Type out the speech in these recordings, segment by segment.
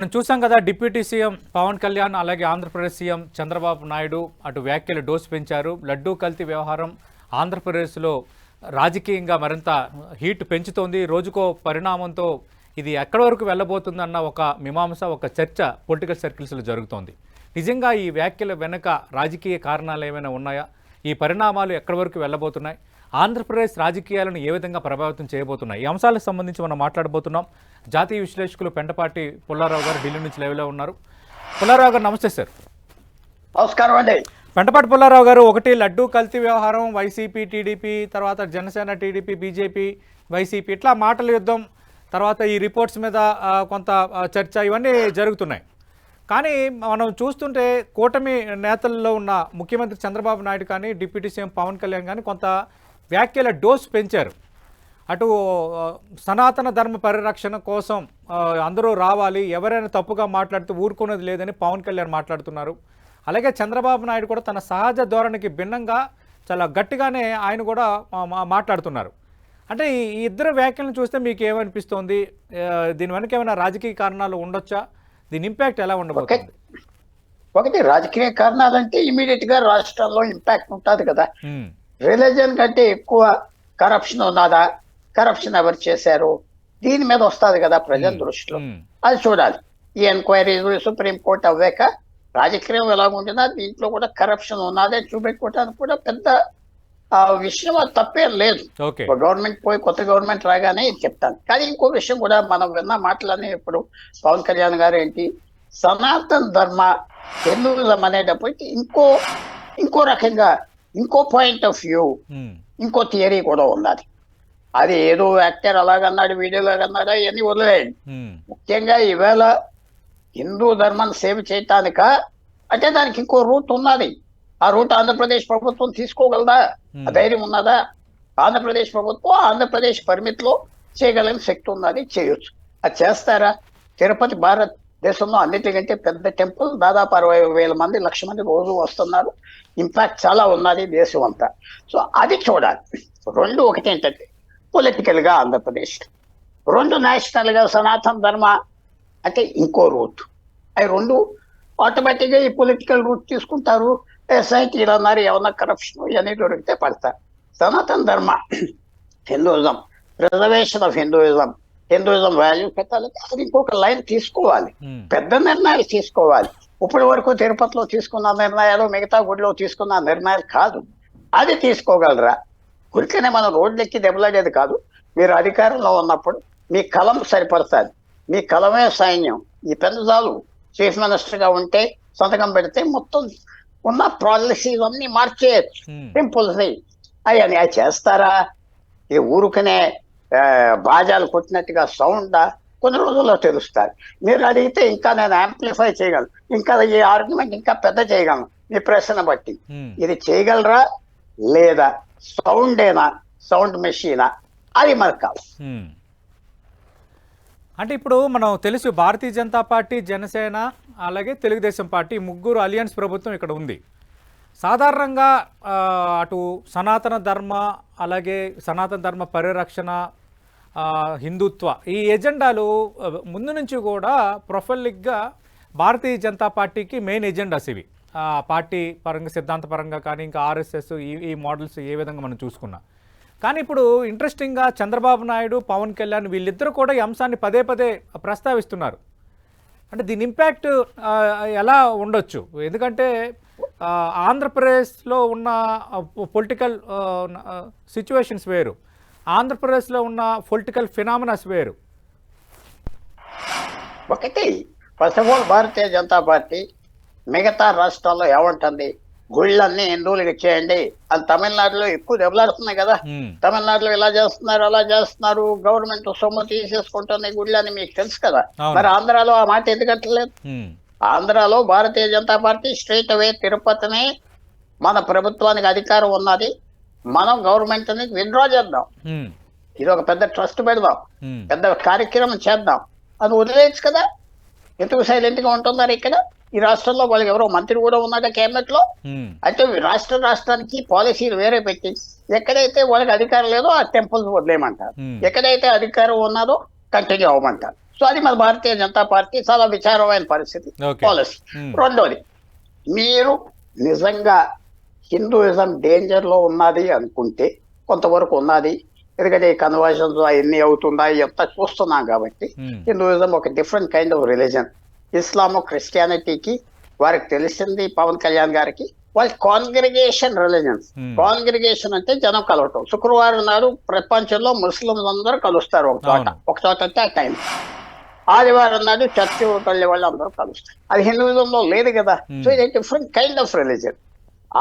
మనం చూసాం కదా, డిప్యూటీ సీఎం పవన్ కళ్యాణ్ అలాగే ఆంధ్రప్రదేశ్ సీఎం చంద్రబాబు నాయుడు అటు వ్యాఖ్యలు డోసు పెంచారు. లడ్డూ కల్తీ వ్యవహారం ఆంధ్రప్రదేశ్లో రాజకీయంగా మరింత హీట్ పెంచుతోంది. రోజుకో పరిణామంతో ఇది ఎక్కడి వరకు వెళ్ళబోతుందన్న ఒక మీమాంస, ఒక చర్చ పొలిటికల్ సర్కిల్స్లో జరుగుతోంది. నిజంగా ఈ వ్యాఖ్యల వెనుక రాజకీయ కారణాలు ఏమైనా ఉన్నాయా? ఈ పరిణామాలు ఎక్కడి వరకు వెళ్ళబోతున్నాయి? ఆంధ్రప్రదేశ్ రాజకీయాలను ఏ విధంగా ప్రభావితం చేయబోతున్నాయి? ఈ అంశాలకు సంబంధించి మనం మాట్లాడబోతున్నాం. జాతీయ విశ్లేషకులు పెంటపాటి పుల్లారావు గారు ఢిల్లీ నుంచి లైవ్లో ఉన్నారు. పుల్లారావు గారు నమస్తే సార్. నమస్కారం అండి. పెంటపాటి పుల్లారావు గారు, ఒకటి లడ్డూ కల్తీ వ్యవహారం, వైసీపీ టీడీపీ, తర్వాత జనసేన టీడీపీ, బీజేపీ వైసీపీ, ఇట్లా మాటల యుద్ధం, తర్వాత ఈ రిపోర్ట్స్ మీద కొంత చర్చ, ఇవన్నీ జరుగుతున్నాయి. కానీ మనం చూస్తుంటే కూటమి నేతల్లో ఉన్న ముఖ్యమంత్రి చంద్రబాబు నాయుడు కానీ, డిప్యూటీ సీఎం పవన్ కళ్యాణ్ కానీ కొంత వ్యాఖ్యల డోసు పెంచారు. అటు సనాతన ధర్మ పరిరక్షణ కోసం అందరూ రావాలి, ఎవరైనా తప్పుగా మాట్లాడితే ఊరుకునేది లేదని పవన్ కళ్యాణ్ మాట్లాడుతున్నారు. అలాగే చంద్రబాబు నాయుడు కూడా తన సహజ ధోరణికి భిన్నంగా చాలా గట్టిగానే ఆయన కూడా మాట్లాడుతున్నారు. అంటే ఈ ఇద్దరు వ్యాఖ్యలను చూస్తే మీకు ఏమనిపిస్తోంది? దీని వెనక ఏమైనా రాజకీయ కారణాలు ఉండొచ్చా? దీని ఇంపాక్ట్ ఎలా ఉండబోతుంది? ఒకటి రాజకీయ కారణాలంటే ఇమీడియట్ గా రాష్ట్రాల్లో ఇంపాక్ట్ ఉంటుంది కదా. రిలీజన్ కంటే ఎక్కువ కరప్షన్ ఉన్నదా, కరప్షన్ ఎవరు చేశారు, దీని మీద వస్తుంది కదా ప్రజల దృష్టిలో. అది చూడాలి. ఈ ఎంక్వైరీ సుప్రీంకోర్టు అవ్వాక రాజకీయం ఎలాగుంటుందా, దీంట్లో కూడా కరప్షన్ ఉన్నదే చూపెట్టుకోవడానికి కూడా పెద్ద విషయం, అది తప్పేం లేదు. గవర్నమెంట్ పోయి కొత్త గవర్నమెంట్ రాగానే ఇది చెప్తాను. కానీ ఇంకో విషయం కూడా మనం విన్న మాటలన్నీ ఇప్పుడు పవన్ కళ్యాణ్ గారు ఏంటి, సనాతన ధర్మ హిందూయిజం అనేటప్పటికి ఇంకో రకంగా, ఇంకో పాయింట్ ఆఫ్ వ్యూ, ఇంకో థియరీ కూడా ఉన్నది. అది ఏదో యాక్టర్ అలాగన్నాడు, వీడియోలాగన్నాడా, ఇవన్నీ వదిలేయండి. ముఖ్యంగా ఈవేళ హిందూ ధర్మాన్ని సేవ చేయటానిక అంటే దానికి ఇంకో రూట్ ఉన్నది. ఆ రూట్ ఆంధ్రప్రదేశ్ ప్రభుత్వం తీసుకోగలదా? ఆ ధైర్యం ఉన్నదా? ఆంధ్రప్రదేశ్ ప్రభుత్వం ఆంధ్రప్రదేశ్ పరిమితిలో చేయగలిగిన శక్తి ఉన్నది, చేయొచ్చు. అది చేస్తారా? తిరుపతి భారతదేశంలో అన్నిటికంటే పెద్ద టెంపుల్, దాదాపు 60,000 మంది, 1,00,000 మంది రోజు వస్తున్నారు. ఇంపాక్ట్ చాలా ఉన్నది దేశం అంతా. సో అది చూడాలి. రెండు, ఒకటి ఏంటంటే పొలిటికల్ గా ఆంధ్రప్రదేశ్, రెండు నేషనల్ గా సనాతన ధర్మ అంటే ఇంకో రూట్. అవి రెండు ఆటోమేటిక్ గా ఈ పొలిటికల్ రూట్ తీసుకుంటారు. ఎస్ఐటీలు అన్నారు, ఏమన్నా కరప్షన్ ఇవన్నీ దొరికితే పడతారు. సనాతన ధర్మ Hinduism, preservation of Hinduism value పెట్టాలంటే అది ఇంకొక లైన్ తీసుకోవాలి. పెద్ద నిర్ణయాలు తీసుకోవాలి. ఇప్పటి వరకు తిరుపతిలో తీసుకున్న నిర్ణయాలు, మిగతా గుడిలో తీసుకున్న నిర్ణయాలు కాదు. అది తీసుకోగలరా? గురికనే మనం రోడ్లెక్కి దెబ్బలాడేది కాదు. మీరు అధికారంలో ఉన్నప్పుడు మీ కలం సరిపడతాది, మీ కలమే సైన్యం. ఈ పెద్ద చాలు. చీఫ్ మినిస్టర్ గా ఉంటే సంతకం పెడితే మొత్తం ఉన్న పాలసీస్ అన్ని మార్చేయచ్చు, సింపుల్స్ అవి చేస్తారా? ఇది ఊరుకనే బాజాలు కొట్టినట్టుగా సౌండా? కొన్ని రోజుల్లో తెలుస్తారు. మీరు అడిగితే ఇంకా నేను యాంప్లిఫై చేయగలను, ఇంకా ఈ ఆర్గ్యుమెంట్ ఇంకా పెద్ద చేయగలను మీ ప్రశ్న బట్టి. ఇది చేయగలరా లేదా? సౌండేనా, సౌండ్ మెషీనా? అది మనకు కాదు. అంటే ఇప్పుడు మనం తెలుసు, భారతీయ జనతా పార్టీ, జనసేన అలాగే తెలుగుదేశం పార్టీ, ముగ్గురు అలియన్స్ ప్రభుత్వం ఇక్కడ ఉంది. సాధారణంగా అటు సనాతన ధర్మ, అలాగే సనాతన ధర్మ పరిరక్షణ, హిందుత్వ, ఈ ఎజెండాలు ముందు నుంచి కూడా ప్రొఫైలిక్గా భారతీయ జనతా పార్టీకి మెయిన్ ఎజెండాస్ ఇవి. పార్టీ పరంగా, సిద్ధాంతపరంగా కానీ, ఇంకా ఆర్ఎస్ఎస్, ఈ మోడల్స్ ఏ విధంగా మనం చూసుకున్నా. కానీ ఇప్పుడు ఇంట్రెస్టింగ్గా చంద్రబాబు నాయుడు, పవన్ కళ్యాణ్ వీళ్ళిద్దరూ కూడా ఈ అంశాన్ని పదే పదే ప్రస్తావిస్తున్నారు. అంటే దీని ఇంపాక్ట్ ఎలా ఉండొచ్చు? ఎందుకంటే ఆంధ్రప్రదేశ్లో ఉన్న పొలిటికల్ సిచ్యువేషన్స్ వేరు, ఆంధ్రప్రదేశ్లో ఉన్న పొలిటికల్ ఫినామినాస్ వేరు. ఒకటి, first of all Bharatiya Janata party మిగతా రాష్ట్రాల్లో ఏమంటుంది, గుళ్ళన్నీ హిందువులకి చేయండి అని. తమిళనాడులో ఎక్కువ దెబ్బలాడుతున్నాయి కదా. తమిళనాడులో ఇలా చేస్తున్నారు, అలా చేస్తున్నారు, గవర్నమెంట్ సొమ్ము తీసేసుకుంటుంది గుళ్ళని, మీకు తెలుసు కదా. మరి ఆంధ్రాలో ఆ మాట ఎందుకంటలేదు? ఆంధ్రాలో భారతీయ జనతా పార్టీ స్ట్రైట్ అవే తిరుపతిని, మన ప్రభుత్వానికి అధికారం ఉన్నది, మనం గవర్నమెంట్ ని విత్డ్రా చేద్దాం, ఇది ఒక పెద్ద ట్రస్ట్ పెడదాం, పెద్ద కార్యక్రమం చేద్దాం అని వదిలేయచ్చు కదా. ఎందుకు సైలెంట్ గా ఉంటున్నారు? ఇక్కడ ఈ రాష్ట్రంలో వాళ్ళకి ఎవరో మంత్రి కూడా ఉన్నాడు కేబినెట్ లో. అయితే రాష్ట్రానికి పాలసీలు వేరే పెట్టి, ఎక్కడైతే వాళ్ళకి అధికారం లేదో ఆ టెంపుల్స్ వదిలేయమంటారు, ఎక్కడైతే అధికారం ఉన్నదో కంటిన్యూ అవ్వమంటారు. సో అది మన భారతీయ జనతా పార్టీ చాలా విచారమైన పరిస్థితి, ఓకే. పాలసీ. రెండోది, మీరు నిజంగా హిందూయిజం డేంజర్ లో ఉన్నది అనుకుంటే కొంతవరకు ఉన్నది, ఎందుకంటే ఈ కన్వర్షన్స్ ఎన్ని అవుతున్నాయి ఎంత చూస్తున్నాం కాబట్టి. హిందూయిజం ఒక different kind of religion. Islam క్రిస్టియానిటీకి వారికి తెలిసింది పవన్ కళ్యాణ్ గారికి వాళ్ళ కాంగ్రిగేషన్ రిలీజన్స్. కాంగ్రిగేషన్ అంటే జనం కలవటం. శుక్రవారం నాడు ప్రపంచంలో ముస్లింలు అందరూ కలుస్తారు ఒక చోట అంటే ఆ టైం. ఆదివారం నాడు చర్చి వెళ్ళే వాళ్ళు అందరూ కలుస్తారు. అది హిందూయిజంలో లేదు కదా. సో ఇది డిఫరెంట్ కైండ్ ఆఫ్ రిలీజన్.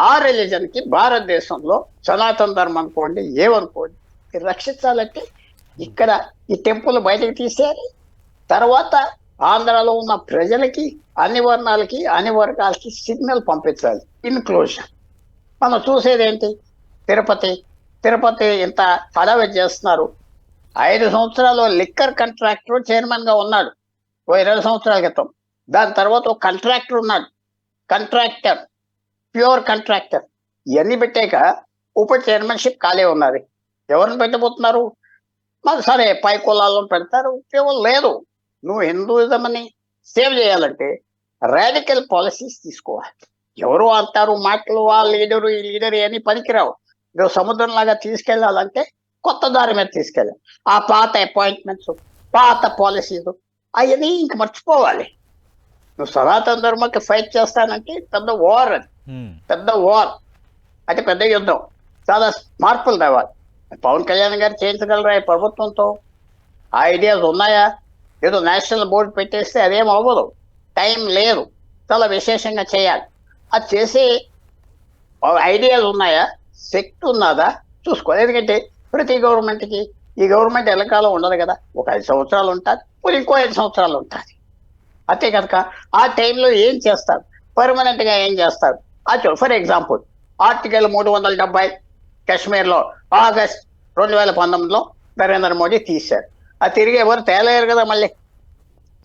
ఆ రిలీజన్ కి భారతదేశంలో సనాతన ధర్మం అనుకోండి ఏమనుకోండి రక్షించాలంటే ఇక్కడ ఈ టెంపుల్ బయటకు తీసేయాలి. తర్వాత ఆంధ్రాలో ఉన్న ప్రజలకి, అన్ని వర్ణాలకి, అన్ని వర్గాలకి సిగ్నల్ పంపించాలి, ఇన్క్లూజన్. మనం చూసేది ఏంటి, తిరుపతి ఇంత హడావిడి చేస్తున్నారు. 5 సంవత్సరాలు లిక్కర్ కాంట్రాక్టర్ చైర్మన్ గా ఉన్నాడు ఓ 20 సంవత్సరాల క్రితం. దాని తర్వాత ఒక కాంట్రాక్టర్ ఉన్నాడు, ప్యూర్ కాంట్రాక్టర్. ఇవన్నీ పెట్టాక ఉప చైర్మన్షిప్ ఖాళీ ఉన్నది. ఎవరిని పెట్టబోతున్నారు? మరి సరే పై కులాలను పెడతారు, ఉపయోగం లేదు. నువ్వు హిందూయిజం అని సేవ్ చేయాలంటే రాడికల్ పాలసీస్ తీసుకోవాలి. ఎవరు అంటారు మాటలు, ఆ లీడరు ఈ లీడర్ అని పనికిరావు. నువ్వు సముద్రం లాగా తీసుకెళ్లాలంటే కొత్త దారి మీద తీసుకెళ్ళాలి. ఆ పాత అపాయింట్మెంట్స్, పాత పాలసీస్ అవన్నీ ఇంక మర్చిపోవాలి. నువ్వు సనాతన ధర్మకి ఫైట్ చేస్తానంటే పెద్ద వార్, అది పెద్ద వార్, అంటే పెద్ద యుద్ధం. చాలా మార్పులు తేవాలి. పవన్ కళ్యాణ్ గారు చేయించగలరా ఈ ప్రభుత్వంతో? ఆ ఐడియాస్ ఉన్నాయా? ఏదో నేషనల్ బోర్డు పెట్టేస్తే అదేం అవ్వదు, టైం లేదు, చాలా విశేషంగా చేయాలి. అది చేసే ఐడియాలు ఉన్నాయా, శక్తి ఉన్నదా చూసుకోవాలి. ఎందుకంటే ప్రతి గవర్నమెంట్కి ఈ గవర్నమెంట్ ఎల్లకాలం ఉండదు కదా. ఒక 5 సంవత్సరాలు ఉంటుంది, ఇంకో 5 సంవత్సరాలు ఉంటుంది. అంతే కనుక ఆ టైంలో ఏం చేస్తారు, పర్మనెంట్ గా ఏం చేస్తారు? ఫర్ ఎగ్జాంపుల్ ఆర్టికల్ 370 కాశ్మీర్లో ఆగస్ట్ 2019లో నరేంద్ర మోడీ తీశారు. అది తిరిగి ఎవరు తేలేరు కదా. మళ్ళీ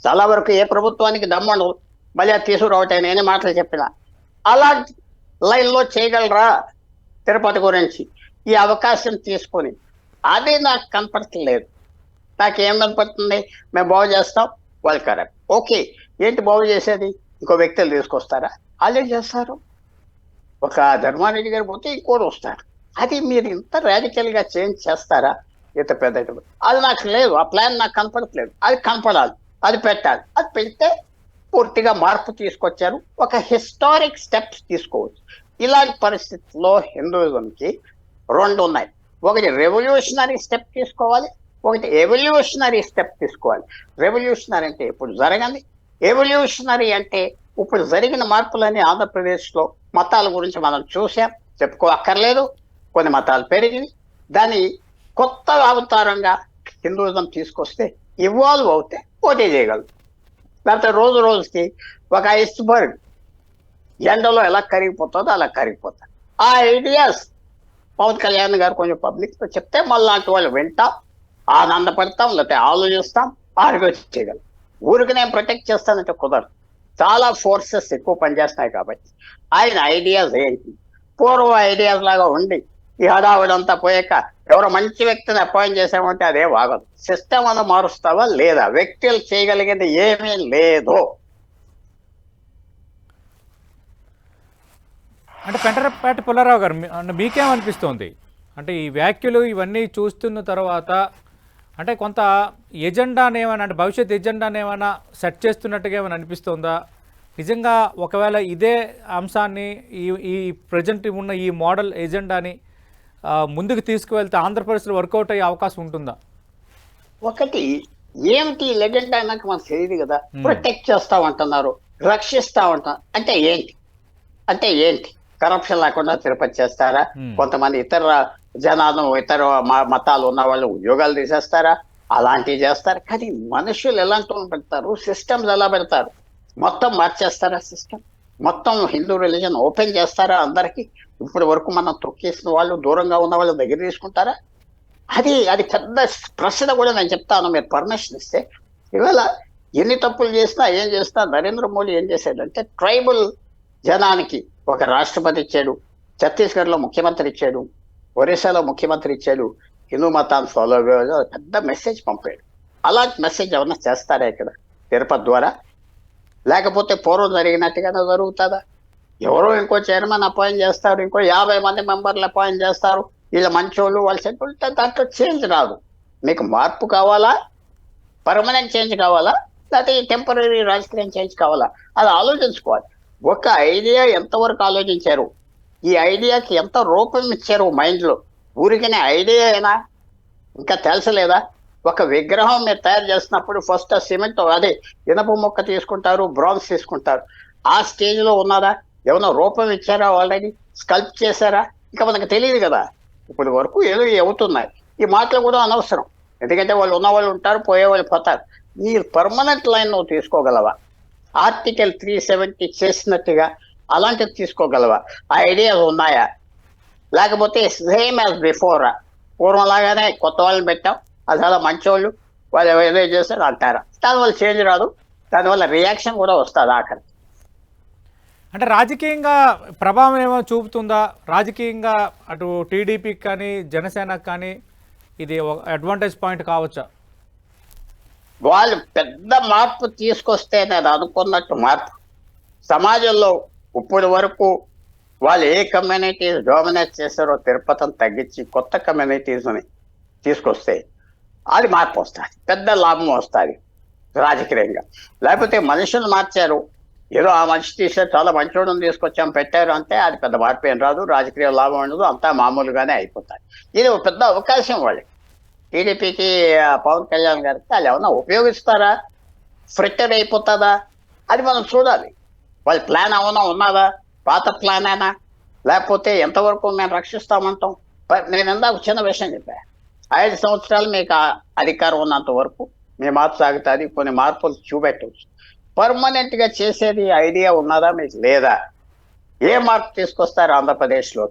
చాలా వరకు ఏ ప్రభుత్వానికి దమ్ముండదు మళ్ళీ అది తీసుకురావటం. నేనే మాటలు చెప్పిన అలాంటి లైన్లో చేయగలరా తిరుపతి గురించి? ఈ అవకాశం తీసుకొని అది నాకు కనపడట్లేదు. నాకేం కనపడుతుంది, మేము బాగు చేస్తాం, వాళ్ళు కరెక్ట్, ఓకే. ఏంటి బాగు చేసేది? ఇంకో వ్యక్తులు తీసుకొస్తారా? వాళ్ళే చేస్తారు. ఒక ధర్మారెడ్డి గారు పోతే ఇంకోటి వస్తారు. అది మీరు ఇంత రాడికల్ గా చేంజ్ చేస్తారా? ఇంత పెద్ద అది నాకు లేదు. ఆ ప్లాన్ నాకు కనపడట్లేదు. అది కనపడాలి, అది పెట్టాలి. అది పెడితే పూర్తిగా మార్పు తీసుకొచ్చారు. ఒక హిస్టారిక్ స్టెప్స్ తీసుకోవచ్చు. ఇలాంటి పరిస్థితుల్లో హిందూయిజంకి 2 ఉన్నాయి. ఒకటి రెవల్యూషనరీ స్టెప్ తీసుకోవాలి, ఒకటి ఎవల్యూషనరీ స్టెప్ తీసుకోవాలి. రెవల్యూషనరీ అంటే ఇప్పుడు జరగండి, ఎవల్యూషనరీ అంటే ఇప్పుడు జరిగిన మార్పులని. ఆంధ్రప్రదేశ్లో మతాల గురించి మనం చూసాం, చెప్పుకోక్కర్లేదు. కొన్ని మతాలు పెరిగింది, దాన్ని కొత్త అవతారంగా హిందూయిజం తీసుకొస్తే ఇవాల్వ్ అవుతే పోటీ చేయగలరు. లేకపోతే రోజు రోజుకి ఒక ఐస్బర్గ్ ఎండలో ఎలా కరిగిపోతుందో అలా కరిగిపోతారు. ఆ ఐడియాస్ పవన్ కళ్యాణ్ గారు కొంచెం పబ్లిక్తో చెప్తే మళ్ళాంటి వాళ్ళు వింటాం, ఆనందపడతాం, లేకపోతే ఆలోచిస్తాం, ఆర్గ్యూ చేయగలం. ఊరికి నేను ప్రొటెక్ట్ చేస్తానంటే కుదరదు. చాలా ఫోర్సెస్ ఎక్కువ పనిచేస్తున్నాయి కాబట్టి ఆయన ఐడియాస్ ఏంటి, పూర్వ ఐడియాస్ లాగా ఉండి ఈ హడావుడంతా పోయాక ఎవరో మంచి వ్యక్తిని అపాయింట్ చేసామంటే అదే వాగదు. సిస్టమ్ అన్న మారుస్తావా లేదా? వ్యక్తులు చేయగలిగేది ఏమీ లేదు. అంటే పెంటరపేట పుల్లారావు గారు, మీకేమనిపిస్తోంది? అంటే ఈ వ్యాఖ్యలు ఇవన్నీ చూస్తున్న తర్వాత అంటే కొంత ఎజెండాని ఏమైనా, అంటే భవిష్యత్ ఎజెండాని ఏమైనా సెట్ చేస్తున్నట్టుగా ఏమైనా అనిపిస్తుందా? నిజంగా ఒకవేళ ఇదే అంశాన్ని ఈ ప్రజెంట్ ఉన్న ఈ మోడల్ ఎజెండాని ముందుకు తీసుకువెళ్తే ఆంధ్రప్రదేశ్లో వర్కౌట్ అయ్యే అవకాశం ఉంటుందా? ఒకటి ఏమిటి లెజెండా నాకు మనకు తెలియదు కదా. ప్రొటెక్ట్ చేస్తామంటున్నారు, రక్షిస్తామంటున్నారు అంటే ఏంటి? కరప్షన్ లేకుండా తిరుపతి చేస్తారా? కొంతమంది ఇతర జనాలు, ఇతర మతాలు ఉన్న వాళ్ళు ఉద్యోగాలు తీసేస్తారా? అలాంటివి చేస్తారు. కానీ మనుషులు ఎలాంటి వాళ్ళు పెడతారు, సిస్టమ్స్ ఎలా పెడతారు? మొత్తం మార్చేస్తారా సిస్టమ్? మొత్తం హిందూ రిలీజన్ ఓపెన్ చేస్తారా అందరికి? ఇప్పటి వరకు మనం తొక్కేసిన వాళ్ళు, దూరంగా ఉన్న వాళ్ళు దగ్గర తీసుకుంటారా? అది పెద్ద ప్రశ్న కూడా నేను చెప్తాను, మీరు పర్మిషన్ ఇస్తే. ఇవాళ ఎన్ని తప్పులు చేసినా ఏం చేసినా నరేంద్ర మోడీ ఏం చేశాడంటే ట్రైబల్ జనానికి ఒక రాష్ట్రపతి ఇచ్చాడు, ఛత్తీస్గఢ్లో ముఖ్యమంత్రి ఇచ్చాడు, ఒరిస్సాలో ముఖ్యమంత్రి ఇచ్చాడు, హిందూ మతాన్ని ఫాలో అయ్యే పెద్ద మెసేజ్ పంపాడు. అలాంటి మెసేజ్ ఏమన్నా చేస్తారా ఇక్కడ తిరుపతి ద్వారా? లేకపోతే పూర్వం జరిగినట్టుగానే జరుగుతుందా? ఎవరో ఇంకో చైర్మన్ అపాయింట్ చేస్తారు, ఇంకో 50 మంది మెంబర్లు అపాయింట్ చేస్తారు, వీళ్ళ మంచోళ్ళు వాళ్ళు చెడ్డోళ్ళు, దాంట్లో చేంజ్ రాదు. మీకు మార్పు కావాలా, పర్మనెంట్ చేంజ్ కావాలా, లేకపోతే టెంపరీ రాజకీయం చేంజ్ కావాలా? అది ఆలోచించుకోవాలి. ఒక ఐడియా ఎంతవరకు ఆలోచించారు, ఈ ఐడియాకి ఎంత రూపం ఇచ్చారు మైండ్లో? ఊరికనే ఐడియా అయినా ఇంకా తెలుసలేదా? ఒక విగ్రహం మీరు తయారు చేసినప్పుడు ఫస్ట్ సిమెంట్ అదే ఇనప ముక్క తీసుకుంటారు, బ్రాంజ్ తీసుకుంటారు. ఆ స్టేజ్లో ఉన్నదా? ఏమైనా రూపం ఇచ్చారా? ఆల్రెడీ స్కల్ప్ చేశారా? ఇంకా మనకు తెలియదు కదా. ఇప్పటి వరకు ఏదో అవుతున్నాయి. ఈ మాటలు కూడా అనవసరం, ఎందుకంటే వాళ్ళు ఉన్నవాళ్ళు ఉంటారు, పోయేవాళ్ళు పోతారు. మీరు పర్మనెంట్ లైన్ నువ్వు తీసుకోగలవా? ఆర్టికల్ 370 చేసినట్టుగా అలాంటివి తీసుకోగలవా? ఆ ఐడియాస్ ఉన్నాయా? లేకపోతే సేమ్ యాజ్ బిఫోర్, పూర్వంలాగానే కొత్త వాళ్ళని పెట్టాం, అది చాలా మంచోళ్ళు, వాళ్ళు ఏదో చేస్తారు అంటారా? దానివల్ల చేంజ్ రాదు, దానివల్ల రియాక్షన్ కూడా వస్తుంది ఆఖరి. అంటే రాజకీయంగా ప్రభావం ఏమో చూపుతుందా? రాజకీయంగా అటు టీడీపీకి కానీ జనసేనకు కానీ ఇది అడ్వాంటేజ్ పాయింట్ కావచ్చా? వాళ్ళు పెద్ద మార్పు తీసుకొస్తే నేను అనుకున్నట్టు మార్పు సమాజంలో ఇప్పటి వరకు వాళ్ళు ఏ కమ్యూనిటీస్ డామినేట్ చేశారో తిరుపతిని తగ్గించి కొత్త కమ్యూనిటీస్ని తీసుకొస్తే అది మార్పు వస్తుంది, పెద్ద లాభం వస్తుంది రాజకీయంగా. లేకపోతే మనుషులు మార్చారు, ఏదో ఆ మనిషి తీసే చాలా మంచోళ్ళని తీసుకొచ్చాం పెట్టారు అంటే అది పెద్ద మార్పు ఏం రాదు, రాజకీయ లాభం ఉండదు, అంతా మామూలుగానే అయిపోతాయి. ఇది ఒక పెద్ద అవకాశం వాళ్ళకి. టీడీపీకి పవన్ కళ్యాణ్ గారికి వాళ్ళు ఏమన్నా ఉపయోగిస్తారా? ఫ్రిక్టెడ్ అయిపోతుందా? అది మనం చూడాలి. వాళ్ళ ప్లాన్ ఏమన్నా ఉన్నదా? పాత ప్లాన్ అయినా, లేకపోతే ఎంతవరకు మేము రక్షిస్తామంటాం? నేను ఇందాక చిన్న విషయం చెప్పా, 5 సంవత్సరాలు మీకు అధికారం ఉన్నంత వరకు మీ మార్పు సాగుతుంది, కొన్ని మార్పులు చూపెట్టవచ్చు. పర్మనెంట్గా చేసేది ఐడియా ఉన్నదా మీకు? లేదా? ఏ మార్పు తీసుకొస్తారు ఆంధ్రప్రదేశ్లో?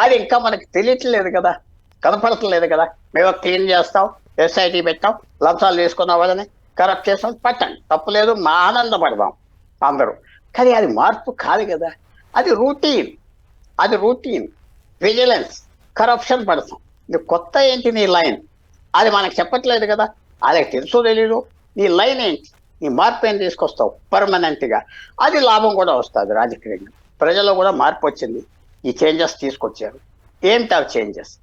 అది ఇంకా మనకి తెలియట్లేదు కదా, కనపడట్లేదు కదా. మేము క్లీన్ చేస్తాం, ఎస్ఐటీ పెట్టాం, లంచాలు తీసుకున్న వాళ్ళని కరప్ట్ చేస్తాం, పట్టండి, తప్పులేదు, మా ఆనందపడదాం అందరూ. కానీ అది మార్పు కాదు కదా, అది రూటీన్. అది రూటీన్, విజిలెన్స్, కరప్షన్ పడతాం. ఇది కొత్త ఏంటి నీ లైన్? అది మనకు చెప్పట్లేదు కదా, వాళ్ళకి తెలుసో తెలీదు. నీ లైన్ ఏంటి? నీ మార్పు ఏం తీసుకొస్తావు పర్మనెంట్గా? అది లాభం కూడా వస్తుంది రాజకీయంగా. ప్రజల్లో కూడా మార్పు వచ్చింది, ఈ చేంజెస్ తీసుకొచ్చారు. ఏంటి ఆ చేంజెస్?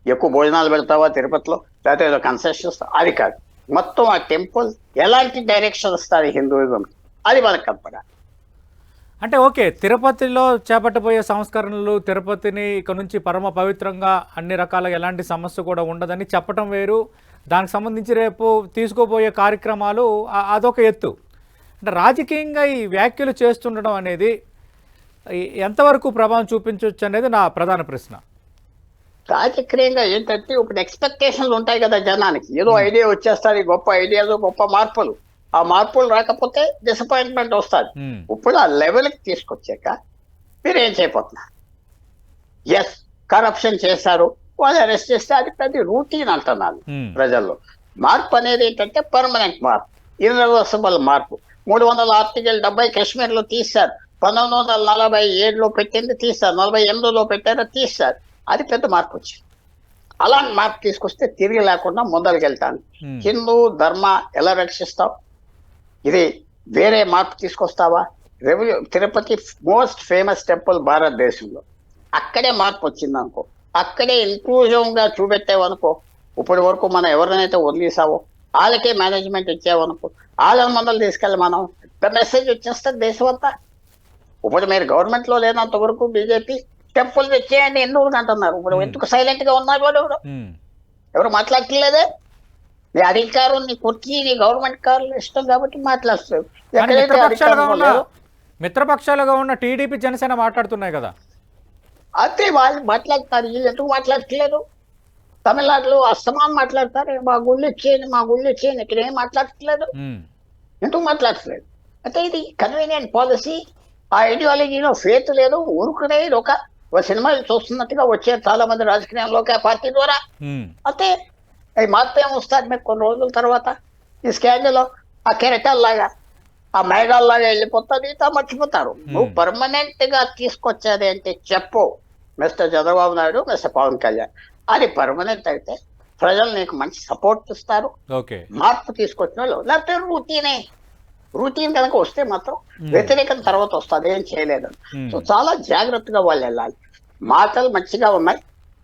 ఎక్కువ భోజనాలు పెడతావా తిరుపతిలో, లేకపోతే ఏదో కన్సెషన్స్? అది కాదు, మొత్తం ఆ టెంపుల్ ఎలాంటి డైరెక్షన్ వస్తుంది హిందూయిజం, అది మనకు కనపడాలి. అంటే ఓకే, తిరుపతిలో చేపట్టబోయే సంస్కరణలు తిరుపతిని ఇక నుంచి పరమ పవిత్రంగా అన్ని రకాల ఎలాంటి సమస్య కూడా ఉండదని చెప్పటం వేరు, దానికి సంబంధించి రేపు తీసుకోబోయే కార్యక్రమాలు అదొక ఎత్తు. అంటే రాజకీయంగా ఈ వ్యాఖ్యలు చేస్తుండడం అనేది ఎంతవరకు ప్రభావం చూపించవచ్చు అనేది నా ప్రధాన ప్రశ్న. రాజకీయంగా ఏంటంటే ఇప్పుడు ఎక్స్పెక్టేషన్లు ఉంటాయి కదా జనానికి, ఏదో ఐడియా వచ్చేస్తుంది, గొప్ప ఐడియాలు, గొప్ప మార్పులు. ఆ మార్పులు రాకపోతే డిసప్పాయింట్మెంట్ వస్తుంది. ఇప్పుడు ఆ లెవెల్కి తీసుకొచ్చాక మీరు ఏం చేయబోతున్నారు? ఎస్, కరప్షన్ చేశారు, వాళ్ళు అరెస్ట్ చేస్తే అది పెద్ద రూటీన్ అంటున్నాను ప్రజల్లో. మార్పు అనేది ఏంటంటే పర్మనెంట్ మార్పు, ఇర్రివర్సిబుల్ మార్పు. 300 ఆర్టికల్ 70 కాశ్మీర్లో తీశారు, 1947లో పెట్టింది తీశారు, 48లో పెట్టారో తీశారు. అది పెద్ద మార్పు వచ్చింది. అలాంటి మార్పు తీసుకొస్తే తిరిగి లేకుండా ముందరికి వెళ్తాను. హిందూ ధర్మ ఎలా రక్షిస్తావు? ఇది వేరే మార్పు తీసుకొస్తావా? తిరుపతి మోస్ట్ ఫేమస్ టెంపుల్ భారతదేశంలో, అక్కడే మార్పు వచ్చింది అనుకో, అక్కడే ఇంక్లూజివ్గా చూపెట్టావనుకో, ఇప్పటి వరకు మనం ఎవరినైతే వదిలేసావో వాళ్ళకే మేనేజ్మెంట్ ఇచ్చావనుకో, వాళ్ళని మొదలు తీసుకెళ్ళి మనం మెసేజ్ వచ్చేస్తుంది దేశం అంతా. ఇప్పుడు మీరు గవర్నమెంట్లో లేనంత వరకు బీజేపీ టెంపుల్ తెచ్చేయండి ఎందుకు అంటున్నారు. ఇప్పుడు ఎందుకు సైలెంట్ గా ఉన్నారు వాళ్ళు? ఎవరు మాట్లాడట్లేదే? నీ అధికారం, నీ కుర్చీ, నీ గవర్నమెంట్ కార్లు ఇష్టం కాబట్టి మాట్లాడుతారు. మిత్రపక్షాలుగా ఉన్న టీడీపీ జనసేన మాట్లాడుతున్నాయి కదా, అంతే వాళ్ళు మాట్లాడతారు. వీళ్ళు ఎందుకు మాట్లాడట్లేదు? తమిళనాడులో అస్తమానం మాట్లాడతారు, మా గుళ్ళు ఇచ్చేయండి, మా గుళ్ళు ఇచ్చేయండి. ఇక్కడ ఏం మాట్లాడట్లేదు, ఎందుకు మాట్లాడట్లేదు? అంటే ఇది కన్వీనియంట్ పాలసీ. ఆ ఐడియాలజీలో ఫేత్ లేదు, ఊరుకునే ఒక సినిమాలు చూస్తున్నట్టుగా వచ్చే చాలా మంది రాజకీయంలోకి ఆ పార్టీ ద్వారా. అయితే అవి మార్పు ఏమొస్తుంది మీకు కొన్ని రోజుల తర్వాత? ఈ స్కాండలో ఆ కెరటాల్లాగా, ఆ మేఘాల్లాగా వెళ్ళిపోతుంది, మర్చిపోతారు. నువ్వు పర్మనెంట్ గా తీసుకొచ్చేది అంటే చెప్పు మిస్టర్ చంద్రబాబు నాయుడు, మిస్టర్ పవన్ కళ్యాణ్. అది పర్మనెంట్ అయితే ప్రజలు నీకు మంచి సపోర్ట్ ఇస్తారు, ఓకే. మార్పు తీసుకొచ్చిన వాళ్ళు. లేకపోతే రూటీన్ కనుక వస్తే మాత్రం వ్యతిరేకత తర్వాత వస్తుంది, ఏం చేయలేదు. సో చాలా జాగ్రత్తగా వాళ్ళు వెళ్ళాలి. మాటలు మంచిగా ఉన్నాయి,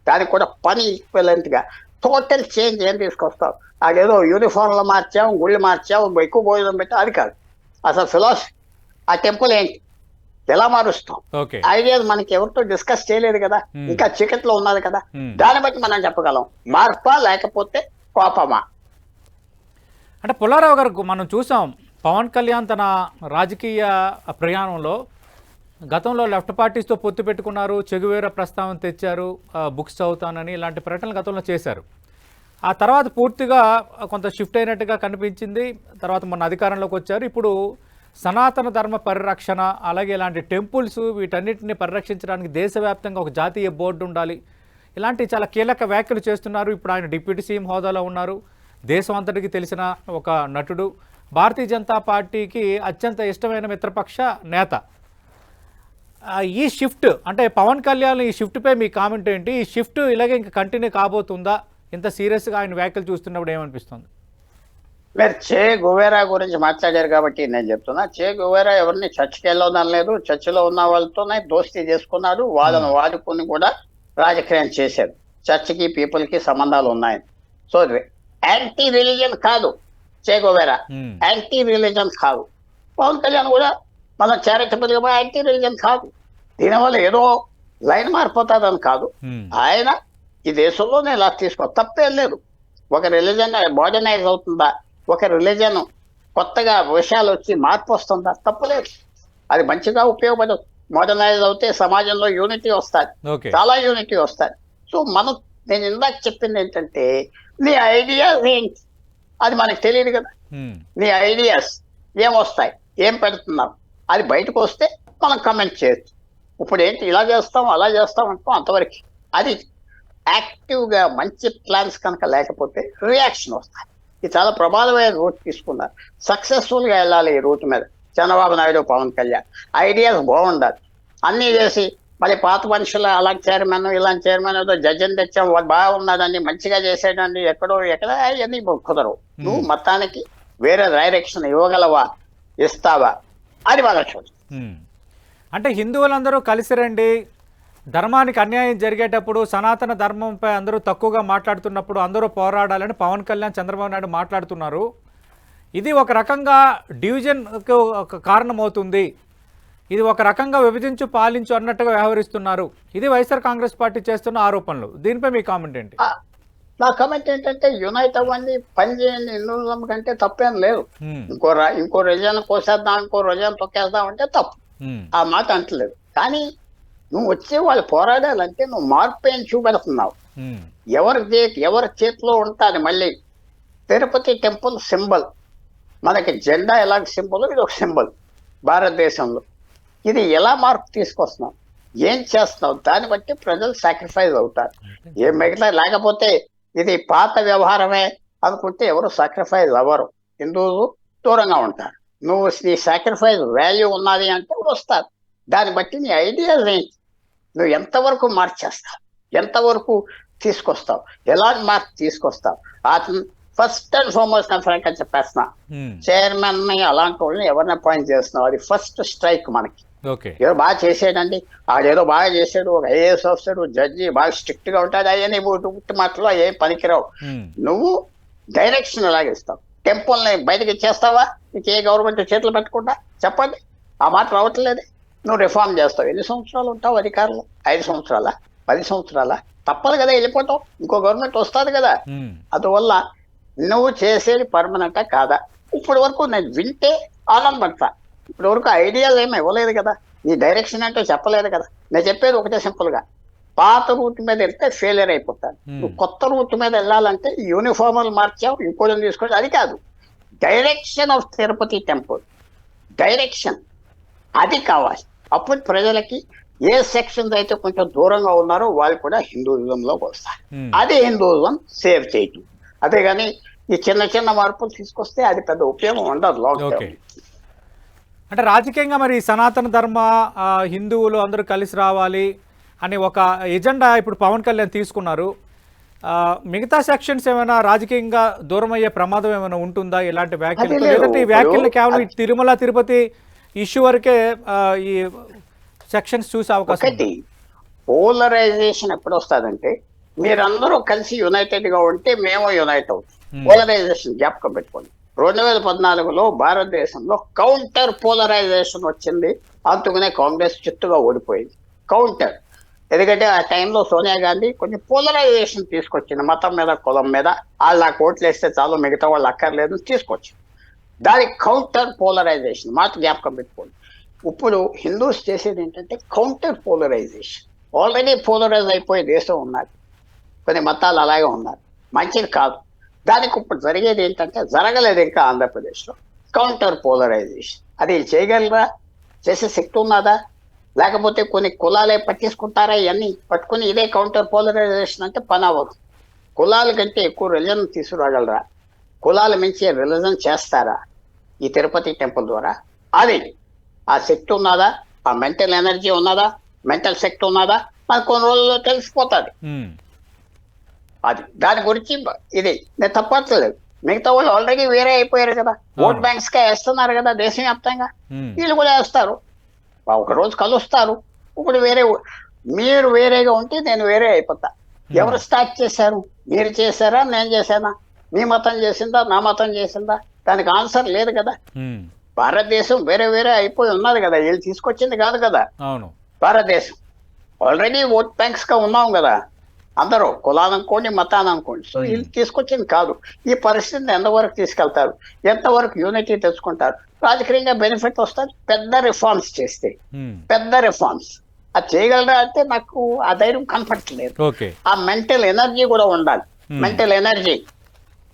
దానికి కూడా పని ఈక్వలెంట్ గా టోటల్ చేంజ్ ఏం తీసుకొస్తాం. అదేదో యూనిఫామ్లు మార్చాం, గుళ్ళు మార్చాం, ఎక్కువ భోజనం పెట్టాం, అది కాదు అసలు ఫిలాసఫీ. ఆ టెంపుల్ ఏంటి, ఎలా మారుస్తాం, ఓకే. ఐడియాస్ మనకి ఎవరితో డిస్కస్ చేయలేదు కదా, ఇంకా చీకట్లో ఉన్నది కదా, దాన్ని బట్టి మనం చెప్పగలం మార్పా లేకపోతే కోపమా. అంటే పుల్లారావు గారు మనం చూసాం పవన్ కళ్యాణ్ తన రాజకీయ ప్రయాణంలో గతంలో లెఫ్ట్ పార్టీస్తో పొత్తు పెట్టుకున్నారు, చెగువేర ప్రస్తావన తెచ్చారు, బుక్స్ చదువుతానని ఇలాంటి ప్రకటనలు గతంలో చేశారు. ఆ తర్వాత పూర్తిగా కొంత షిఫ్ట్ అయినట్టుగా కనిపించింది. తర్వాత మొన్న అధికారంలోకి వచ్చారు. ఇప్పుడు సనాతన ధర్మ పరిరక్షణ, అలాగే ఇలాంటి టెంపుల్స్, వీటన్నిటిని పరిరక్షించడానికి దేశవ్యాప్తంగా ఒక జాతీయ బోర్డు ఉండాలి, ఇలాంటి చాలా కీలక వ్యాఖ్యలు చేస్తున్నారు. ఇప్పుడు ఆయన డిప్యూటీ సీఎం హోదాలో ఉన్నారు, దేశం అంతటికి తెలిసిన ఒక నటుడు, భారతీయ జనతా పార్టీకి అత్యంత ఇష్టమైన మిత్రపక్ష నేత. ఈ షిఫ్ట్ అంటే పవన్ కళ్యాణ్ ఈ షిఫ్ట్పై మీ కామెంట్ ఏంటి? ఈ షిఫ్ట్ ఇలాగే ఇంకా కంటిన్యూ కాబోతుందా? ఇంత సీరియస్గా ఆయన వ్యాఖ్యలు చూస్తున్నప్పుడు ఏమనిపిస్తుంది? మీరు చే గువేరా గురించి మాట్లాడారు కాబట్టి నేను చెప్తున్నా, చే గువేరా ఎవరిని చర్చికి వెళ్ళొదనలేదు, చర్చిలో ఉన్న వాళ్ళతోనే దోస్తీ చేసుకున్నాడు, వాళ్ళను వాడుకొని కూడా రాజకీయం చేశాడు. చర్చికి పీపుల్కి సంబంధాలు ఉన్నాయి. సో యాంటీ రిలీజియన్ కాదు చే గువేరా, యాంటీ రిలీజియన్ కాదు. పవన్ కళ్యాణ్ కూడా మన చారిటబుల్గా యాంటీ రిలీజియన్ కాదు. దీనివల్ల ఏదో లైన్ మారిపోతుందని కాదు. ఆయన ఈ దేశంలోనే ఇలా తప్పేం లేదు. ఒక రిలీజన్ మోడర్నైజ్ అవుతుందా, ఒక రిలీజన్ కొత్తగా విషయాలు వచ్చి మార్పు వస్తుందా, తప్పలేదు. అది మంచిగా ఉపయోగపడదు. మోడర్నైజ్ అవుతే సమాజంలో యూనిటీ వస్తుంది, చాలా యూనిటీ వస్తుంది. సో నేను ఇందాక చెప్పింది ఏంటంటే, నీ ఐడియాస్ ఏంటి అది మనకు తెలియదు కదా. నీ ఐడియాస్ ఏమొస్తాయి, ఏం పెడుతున్నావు, అది బయటకు వస్తే మనం కమెంట్ చేయొచ్చు. ఇప్పుడు ఏంటి ఇలా చేస్తాం అలా చేస్తాం అంటాం, అంతవరకు. అది యాక్టివ్గా మంచి ప్లాన్స్ కనుక లేకపోతే రియాక్షన్ వస్తాయి. ఇది చాలా ప్రమాదమైన రూట్ తీసుకున్నారు. సక్సెస్ఫుల్గా వెళ్ళాలి ఈ రూట్ మీద చంద్రబాబు నాయుడు, పవన్ కళ్యాణ్. ఐడియాస్ బాగుండాలి. అన్నీ చేసి మరి పాత మనుషులు అలాంటి చైర్మన్ ఇలాంటి చైర్మన్ ఏదో జడ్జిని తెచ్చాం, వాడు బాగున్నదండి, మంచిగా చేసేటండి, ఎక్కడ అవన్నీ కుదరవు. నువ్వు మొత్తానికి వేరే డైరెక్షన్ ఇవ్వగలవా, ఇస్తావా, అది బాగా చూడు. అంటే హిందువులందరూ కలిసి రండి, ధర్మానికి అన్యాయం జరిగేటప్పుడు సనాతన ధర్మంపై అందరూ తక్కువగా మాట్లాడుతున్నప్పుడు అందరూ పోరాడాలని పవన్ కళ్యాణ్, చంద్రబాబు నాయుడు మాట్లాడుతున్నారు. ఇది ఒక రకంగా డివిజన్కు ఒక కారణమవుతుంది, ఇది ఒక రకంగా విభజించు పాలించు అన్నట్టుగా వ్యవహరిస్తున్నారు. ఇది వైఎస్ఆర్ కాంగ్రెస్ పార్టీ చేస్తున్న ఆరోపణలు. దీనిపై మీ కామెంట్ ఏంటి? నా కామెంట్ ఏంటంటే, యునైట్ అవ్వండి, పని చేయండి, హిందువులం కంటే తప్పేం లేదు. ఇంకో రిజన్ కోసేద్దాం, ఇంకో రిజన్ తొక్కేద్దాం అంటే తప్పు, ఆ మాట అంటలేదు. కానీ నువ్వు వచ్చే వాళ్ళు పోరాడాలంటే నువ్వు మార్పు ఏం చూపెడుతున్నావు, ఎవరి చేతిలో ఉంటుంది. మళ్ళీ తిరుపతి టెంపుల్ సింబల్, మనకి జెండా ఎలా సింబల్, ఇది ఒక సింబల్ భారతదేశంలో. ఇది ఎలా మార్పు తీసుకొస్తున్నావు, ఏం చేస్తున్నావు, దాన్ని బట్టి ప్రజలు సాక్రిఫైస్ అవుతారు. ఏం మిగతా లేకపోతే ఇది పాత వ్యవహారమే అనుకుంటే ఎవరు సాక్రిఫైస్ అవ్వరు, హిందువులు దూరంగా ఉంటారు. నువ్వు నీ సాక్రిఫైస్ వాల్యూ ఉన్నది అంటే వస్తారు. దాన్ని బట్టి నీ ఐడియాస్ ఏంటి, నువ్వు ఎంతవరకు మార్చేస్తావు, ఎంతవరకు తీసుకొస్తావు, ఎలాంటి మార్పు తీసుకొస్తావు. ఫస్ట్ అండ్ ఫార్మోస్ట్ నా ఫ్రెండ్ అని చెప్పేస్తున్నా, చైర్మన్ ని అలాంటి వాళ్ళని ఎవరిని అపాయింట్ చేస్తున్నావు, అది ఫస్ట్ స్ట్రైక్ మనకి. ఏదో బాగా చేసాడండి, ఆడేదో బాగా చేసాడు, ఒక ఐఏఎస్ ఆఫీసర్, జడ్జి బాగా స్ట్రిక్ట్ గా ఉంటాడు, అయ్యని పుట్టి మాటలో ఏ పనికిరావు. నువ్వు డైరెక్షన్ ఎలాగిస్తావు, టెంపుల్ ని బయటకి ఇచ్చేస్తావా, నీకు ఏ గవర్నమెంట్ చేతులు పెట్టకుండా, చెప్పండి. ఆ మాట రావట్లేదే. నువ్వు రిఫార్మ్ చేస్తావు, ఎన్ని సంవత్సరాలు ఉంటావు అధికారులు, 5 సంవత్సరాల 10 సంవత్సరాల, తప్పదు కదా, వెళ్ళిపోతావు, ఇంకో గవర్నమెంట్ వస్తుంది కదా. అందువల్ల నువ్వు చేసేది పర్మనెంటా కాదా, ఇప్పటి వరకు నేను వింటే ఆనందపడతా. ఇప్పటి వరకు ఐడియాలు ఏమి ఇవ్వలేదు కదా, నీ డైరెక్షన్ అంటే చెప్పలేదు కదా. నేను చెప్పేది ఒకటే సింపుల్ గా, పాత రూట్ మీద వెళ్తే ఫెయిలియర్ అయిపోతాను. నువ్వు కొత్త రూట్ మీద వెళ్ళాలంటే యూనిఫార్మల్ మార్చావు, ఇంకోటి తీసుకోవచ్చు, అది కాదు. Direction of Tirupati temple, direction అది కావాలి. అప్పుడు ప్రజలకి ఏ సెక్షన్స్ అయితే కొంచెం దూరంగా ఉన్నారో వాళ్ళు కూడా హిందూయిజంలోకి వస్తారు. అది హిందూయిజం సేవ్ చేయటం. అదే కానీ ఈ చిన్న చిన్న మార్పులు తీసుకొస్తే అది పెద్ద ఉపయోగం ఉండదు లాంగ్ టర్మ్. అంటే రాజకీయంగా మరి సనాతన ధర్మ హిందువులు అందరూ కలిసి రావాలి అని ఒక ఎజెండా ఇప్పుడు పవన్ కళ్యాణ్ తీసుకున్నారు. మిగతా సెక్షన్స్ ఏమైనా రాజకీయంగా దూరం అయ్యే ప్రమాదం ఏమైనా ఉంటుందా ఇలాంటి వ్యాఖ్యలు? అది లేదు. లేదంటే ఈ వ్యాఖ్యలు కేవలం ఈ తిరుమల తిరుపతి ఇష్యూ వరకే ఈ సెక్షన్స్ చూసే అవకాశం ఉందా? ఒకటి పోలరైజేషన్ ఎప్పుడు వస్తుందంటే మీరందరూ కలిసి యునైటెడ్ గా ఉంటే మేము యునైట్ అవుతాం. పోలరైజేషన్ జ్ఞాపకం పెట్టుకోండి. 2014లో భారతదేశంలో కౌంటర్ పోలరైజేషన్ వచ్చింది, అందుకనే కాంగ్రెస్ చిత్తుగా ఓడిపోయింది. కౌంటర్, ఎందుకంటే ఆ టైంలో సోనియా గాంధీ కొంచెం పోలరైజేషన్ తీసుకొచ్చింది, మతం మీద కులం మీద వాళ్ళు నాకు ఓట్లు వేస్తే చాలు మిగతా వాళ్ళు అక్కర్లేదు తీసుకొచ్చింది. దానికి కౌంటర్ పోలరైజేషన్ మాట జ్ఞాపకం పెట్టుకోండి. ఇప్పుడు హిందూస్ చేసేది ఏంటంటే కౌంటర్ పోలరైజేషన్. ఆల్రెడీ పోలరైజ్ అయిపోయే దేశం ఉన్నారు, కొన్ని మతాలు అలాగే ఉన్నారు, మంచిది కాదు. దానికి ఇప్పుడు జరిగేది ఏంటంటే జరగలేదు ఇంకా ఆంధ్రప్రదేశ్లో కౌంటర్ పోలరైజేషన్. అది చేయగలరా? చేసే శక్తి ఉన్నదా? లేకపోతే కొన్ని కులాలే పట్టించుకుంటారా? ఇవన్నీ పట్టుకుని ఇదే కౌంటర్ పోలరైజేషన్ అంటే పని అవ్వదు. కులాల కంటే ఎక్కువ రిలీజన్ తీసుకురాగలరా? కులాల మించి రిలీజన్ చేస్తారా ఈ తిరుపతి టెంపుల్ ద్వారా? అది ఆ శక్తి ఉన్నదా? ఆ మెంటల్ ఎనర్జీ ఉన్నదా? మెంటల్ శక్తి ఉన్నదా? మనకు కొన్ని రోజుల్లో తెలిసిపోతుంది. అది దాని గురించి ఇది నేను తప్పట్లేదు. మిగతా వాళ్ళు ఆల్రెడీ వేరే అయిపోయారు కదా, ఓట్ బ్యాంక్స్ గా వేస్తున్నారు కదా దేశవ్యాప్తంగా, వీళ్ళు కూడా వేస్తారు. ఒక రోజు కలుస్తారు. ఇప్పుడు మీరు వేరేగా ఉంటే నేను వేరే అయిపోతా. ఎవరు స్టార్ట్ చేశారు? మీరు చేశారా? నేను చేశానా? మీ మతం చేసిందా? నా మతం చేసిందా? దానికి ఆన్సర్ లేదు కదా. భారతదేశం వేరే వేరే అయిపోయి ఉన్నది కదా, వీళ్ళు తీసుకొచ్చింది కాదు కదా. అవును, భారతదేశం ఆల్రెడీ ఓట్ బ్యాంక్స్ గా ఉన్నాం కదా, అందరూ కులాలు అనుకోండి మతాన్ని అనుకోండి. సో వీళ్ళు తీసుకొచ్చింది కాదు. ఈ పరిస్థితిని ఎంతవరకు తీసుకెళ్తారు, ఎంతవరకు యూనిటీ తెచ్చుకుంటారు, రాజకీయంగా బెనిఫిట్ వస్తుంది పెద్ద రిఫార్మ్స్ చేస్తే. పెద్ద రిఫార్మ్స్ అది చేయగలరా అంటే నాకు ఆ ధైర్యం కనపడట్లేదు. ఆ మెంటల్ ఎనర్జీ కూడా ఉండాలి. మెంటల్ ఎనర్జీ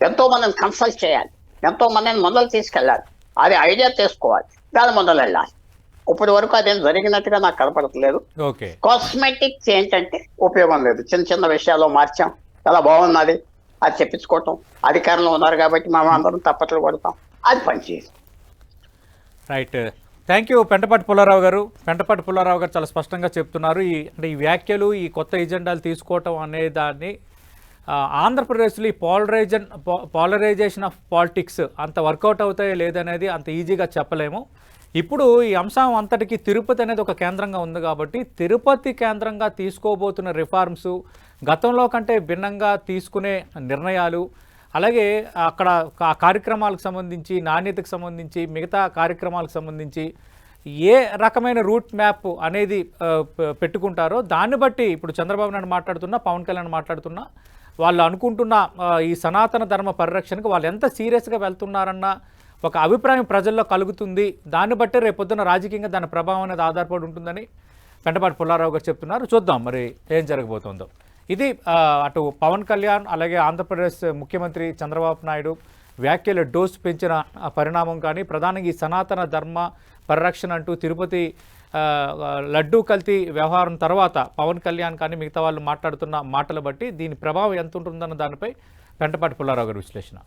ఎంతో మందిని కన్సల్ట్ చేయాలి, ఎంతో మందిని మొదలు తీసుకెళ్ళాలి, అది ఐడియా తీసుకోవాలి, దాని మొదలు వెళ్ళాలి. ఇప్పటి వరకు అదేం జరిగినట్టుగా నాకు కనపడట్లేదు. కాస్మెటిక్స్ ఏంటంటే ఉపయోగం లేదు. చిన్న చిన్న విషయాల్లో మార్చాం, చాలా బాగున్నది అది చెప్పించుకోవటం. అధికారంలో ఉన్నారు కాబట్టి మనం అందరం తప్పట్లు కొడతాం, అది పనిచేయదు. Right, thank you Pentapati Pullarao గారు. పెంటపాటి పుల్లారావు గారు చాలా స్పష్టంగా చెప్తున్నారు. అంటే ఈ వ్యాఖ్యలు, ఈ కొత్త ఎజెండాలు తీసుకోవటం అనే దాన్ని ఆంధ్రప్రదేశ్లో ఈ పాలరైజేషన్ ఆఫ్ పాలిటిక్స్ అంత వర్కౌట్ అవుతాయో లేదనేది అంత ఈజీగా చెప్పలేము. ఇప్పుడు ఈ అంశం అంతటికి తిరుపతి అనేది ఒక కేంద్రంగా ఉంది కాబట్టి తిరుపతి కేంద్రంగా తీసుకోబోతున్న రిఫార్మ్స్, గతంలో కంటే భిన్నంగా తీసుకునే నిర్ణయాలు, అలాగే అక్కడ కార్యక్రమాలకు సంబంధించి, నాణ్యతకు సంబంధించి, మిగతా కార్యక్రమాలకు సంబంధించి ఏ రకమైన రూట్ మ్యాప్ అనేది పెట్టుకుంటారో దాన్ని బట్టి ఇప్పుడు చంద్రబాబు నాయుడు మాట్లాడుతున్నా, పవన్ కళ్యాణ్ మాట్లాడుతున్నా, వాళ్ళు అనుకుంటున్న ఈ సనాతన ధర్మ పరిరక్షణకు వాళ్ళు ఎంత సీరియస్గా వెళ్తున్నారన్న ఒక అభిప్రాయం ప్రజల్లో కలుగుతుంది. దాన్ని బట్టే రేపొద్దున రాజకీయంగా దాని ప్రభావం అనేది ఆధారపడి ఉంటుందని పెంటపాటి పుల్లారావు గారు చెప్తున్నారు. చూద్దాం మరి ఏం జరగబోతుందో. ఇది అటు పవన్ కళ్యాణ్ అలాగే ఆంధ్రప్రదేశ్ ముఖ్యమంత్రి చంద్రబాబు నాయుడు వ్యాఖ్యలు డోస్ పెంచిన పరిణామం కానీ, ప్రధానంగా ఈ సనాతన ధర్మ పరిరక్షణ అంటూ తిరుపతి లడ్డూ కల్తీ వ్యవహారం తర్వాత పవన్ కళ్యాణ్ కానీ మిగతా వాళ్ళు మాట్లాడుతున్న మాటలు బట్టి దీని ప్రభావం ఎంత ఉంటుందన్న దానిపై పెంటపాటి పుల్లారావు గారి విశ్లేషణ.